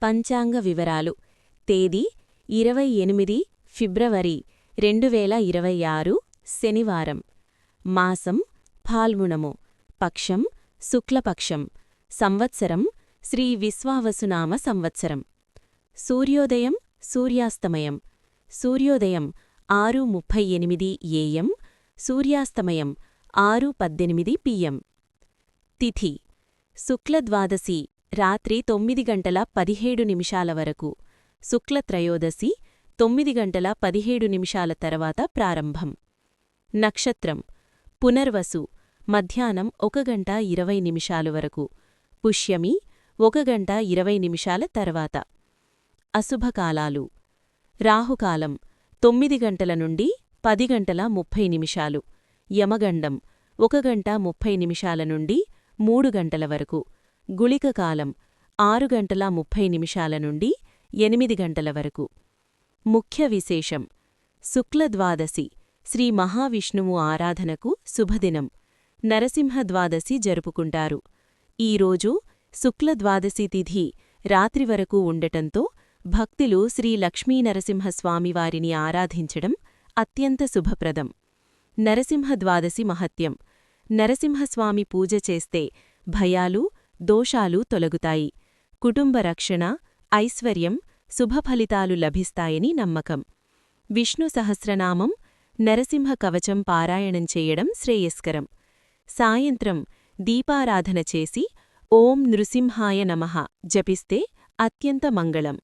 పంచాంగ వివరాలు. తేదీ 28 ఫిబ్రవరి 2026 శనివారం. మాసం ఫాల్గుణము. పక్షం శుక్లపక్షం. సంవత్సరం శ్రీ విశ్వావసునామ సంవత్సరం. సూర్యోదయం సూర్యాస్తమయం. సూర్యోదయం 6:38 AM. సూర్యాస్తమయం 6:18 PM. తిథి శుక్లద్వాదశి రాత్రి 9:17 వరకు. శుక్లత్రయోదశి 9:17 తర్వాత ప్రారంభం. నక్షత్రం పునర్వసు మధ్యాహ్నం 1:20 వరకు. పుష్యమి 1:20 తర్వాత. అశుభకాలాలు. రాహుకాలం 9 గంటల నుండి 10:30. యమగండం 1:30 నుండి 3 గంటల వరకు. గుళికకాలం 6:30 నుండి 8 గంటల వరకు. ముఖ్య విశేషం శుక్లద్వాదశి శ్రీ మహావిష్ణువు ఆరాధనకు శుభదినం. నరసింహద్వాదశి జరుపుకుంటారు. ఈరోజు శుక్లద్వాదశి తిథి రాత్రి వరకు ఉండటంతో భక్తులు శ్రీ లక్ష్మీనరసింహస్వామివారిని ఆరాధించడం అత్యంత శుభప్రదం. నరసింహద్వాదశి మహత్యం. నరసింహస్వామి పూజ చేస్తే భయాలు దోషాలు తొలగుతాయి. కుటుంబ రక్షణ ఐశ్వర్యం శుభఫలితాలు లభిస్తాయని నమ్మకం. విష్ణు సహస్రనామం నరసింహ కవచం పారాయణం చేయడం శ్రేయస్కరం. సాయంత్రం దీపారాధన చేసి ఓం నృసింహాయ నమః జపిస్తే అత్యంత మంగళం.